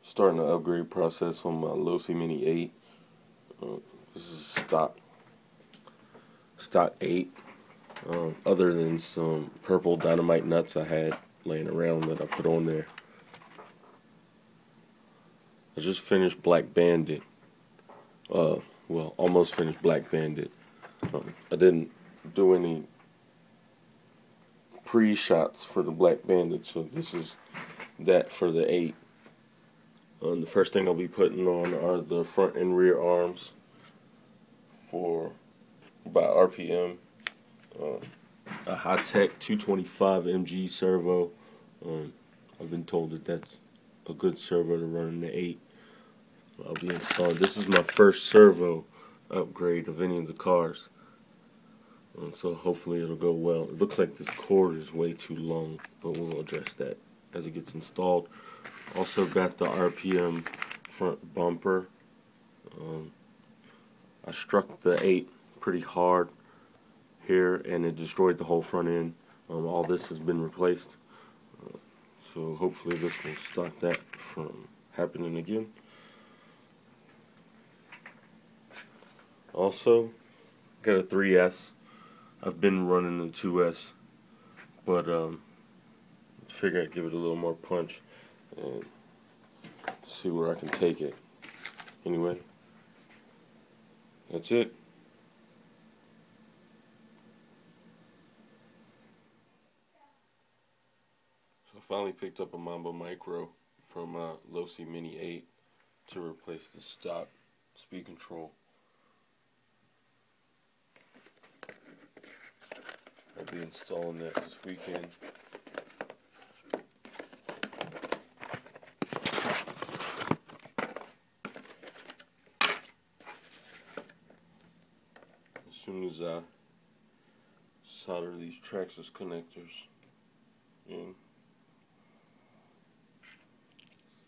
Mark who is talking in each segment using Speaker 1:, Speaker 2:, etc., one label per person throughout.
Speaker 1: Starting the upgrade process on my Losi Mini 8. This is stock 8. Other than some purple dynamite nuts I had laying around that I put on there. I just finished Black Bandit. Well, almost finished Black Bandit. I didn't do any pre-shots for the Black Bandit, so this is that for the 8. The first thing I'll be putting on are the front and rear arms by RPM. A HiTec 225 MG servo. I've been told that that's a good servo to run in the 8. I'll be installing. This is my first servo upgrade of any of the cars, so hopefully it'll go well. It looks like this cord is way too long, but we'll address that as it gets installed. Also got the RPM front bumper. I struck the 8 pretty hard here and it destroyed the whole front end. All this has been replaced, so hopefully this will stop that from happening again. Also got a 3S. I've been running the 2S, but figure I'd give it a little more punch and see where I can take it. Anyway, that's it. So I finally picked up a Mamba Micro from Losi Mini 8 to replace the stock speed control. I'll be installing that this weekend. As soon as I solder these Traxxas connectors in,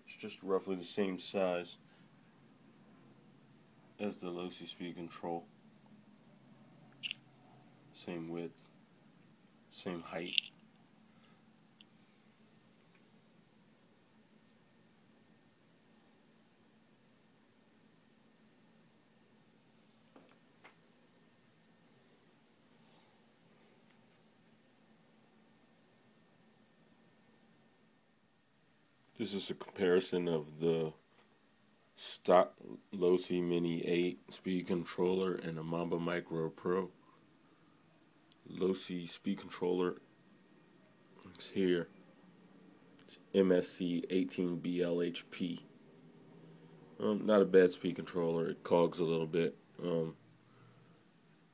Speaker 1: it's just roughly the same size as the Losi speed control. Same width, same height. This is a comparison of the stock Losi Mini 8 speed controller and a Mamba Micro Pro. Losi speed controller is here. It's MSC 18BLHP. Not a bad speed controller. It cogs a little bit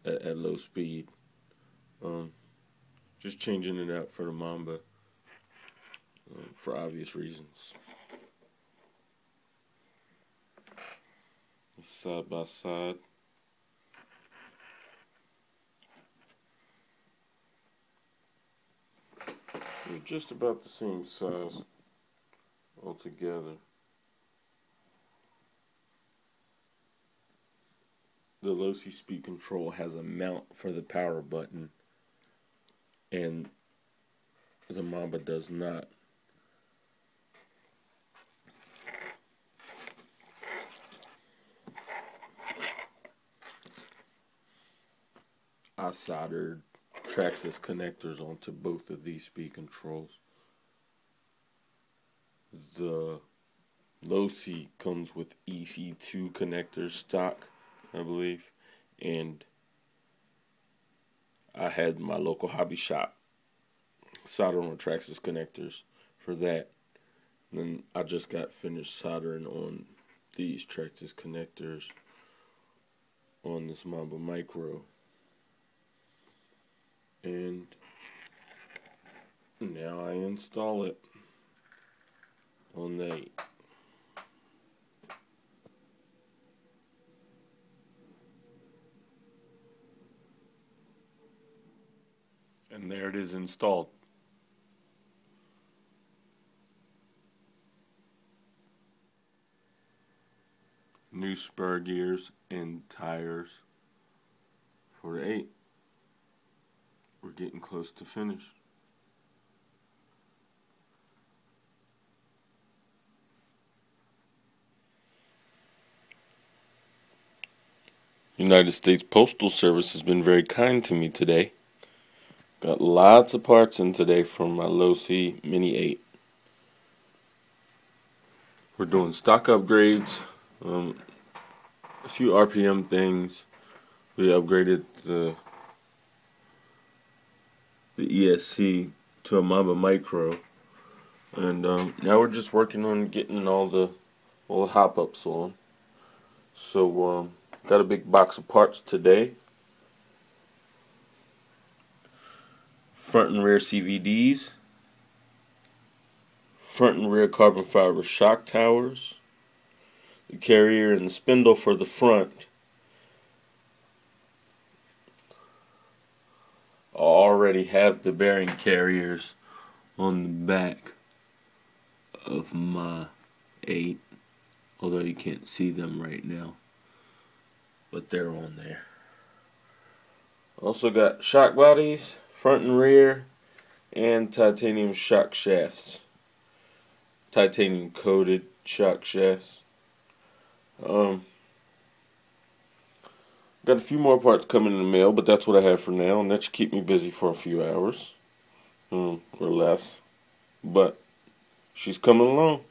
Speaker 1: at low speed. Just changing it out for the Mamba for obvious reasons. Side by side. They're just about the same size altogether. The Losi speed control has a mount for the power button, and the Mamba does not. I soldered Traxxas connectors onto both of these speed controls. The Losi comes with EC2 connectors stock, I believe, and I had my local hobby shop solder on Traxxas connectors for that. And then I just got finished soldering on these Traxxas connectors on this Mamba Micro. And now I install it on the 8. And there it is installed. New spur gears and tires for the 8. We're getting close to finish. United States Postal Service has been very kind to me today. Got lots of parts in today from my Losi Mini 8. We're doing stock upgrades, a few RPM things. We upgraded the ESC to a Mamba Micro, and now we're just working on getting all the hop-ups on. So got a big box of parts today. Front and rear CVDs, front and rear carbon fiber shock towers, the carrier and the spindle for the front. I already have the bearing carriers on the back of my 8, although you can't see them right now, but they're on there. Also got shock bodies, front and rear, and titanium shock shafts. Titanium coated shock shafts. Got a few more parts coming in the mail, but that's what I have for now, and that should keep me busy for a few hours, or less. But she's coming along.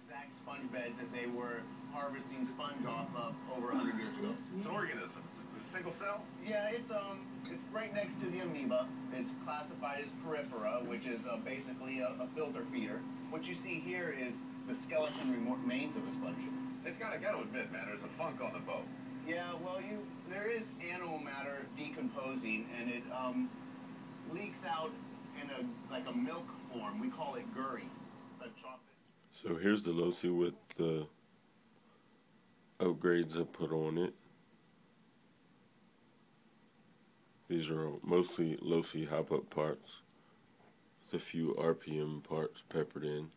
Speaker 2: Exact sponge beds that they were harvesting sponge off of over 100 years ago.
Speaker 3: It's an organism. It's a single cell?
Speaker 2: Yeah, it's right next to the amoeba. It's classified as porifera, which is basically a filter feeder. What you see here is the skeleton remains of a sponge.
Speaker 3: It's got to admit, man, there's a funk on the boat.
Speaker 2: Yeah, well, there is animal matter decomposing, and it leaks out in like a milk form. We call it gurry, a chocolate.
Speaker 1: So here's the Losi with the upgrades I put on it. These are mostly Losi hop-up parts with a few RPM parts peppered in.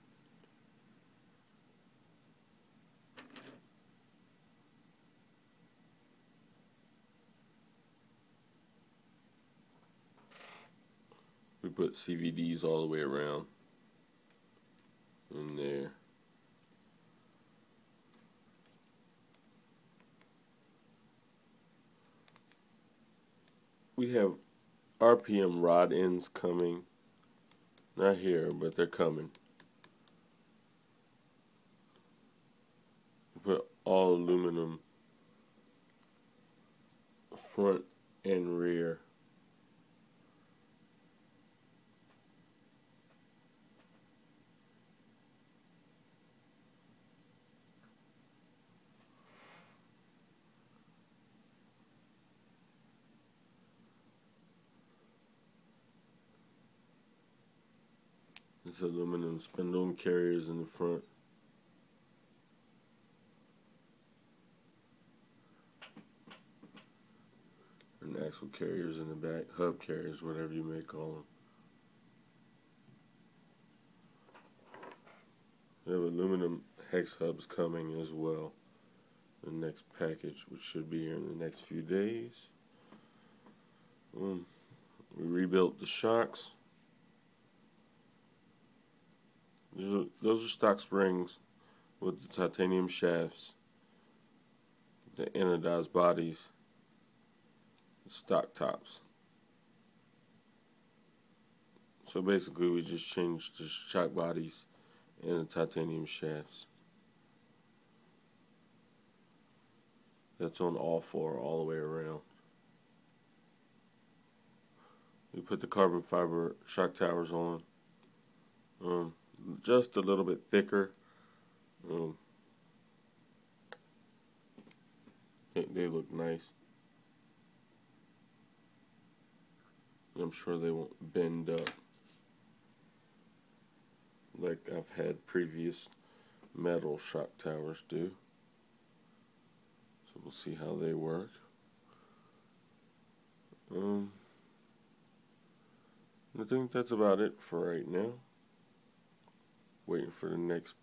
Speaker 1: We put CVDs all the way around in there. We have RPM rod ends coming. Not here, but they're coming. We put all aluminum front and rear. There's aluminum spindle and carriers in the front. And axle carriers in the back, hub carriers, whatever you may call them. We have aluminum hex hubs coming as well. The next package, which should be here in the next few days. We rebuilt the shocks. Those are stock springs with the titanium shafts, the anodized bodies, the stock tops. So basically we just changed the shock bodies and the titanium shafts. That's on all four, all the way around. We put the carbon fiber shock towers on. Just a little bit thicker. They look nice. I'm sure they won't bend up like I've had previous metal shock towers do. So we'll see how they work. I think that's about it for right now. Waiting for the next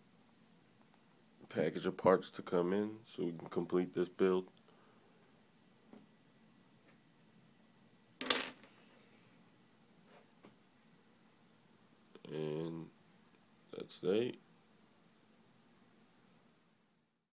Speaker 1: package of parts to come in so we can complete this build. And that's it.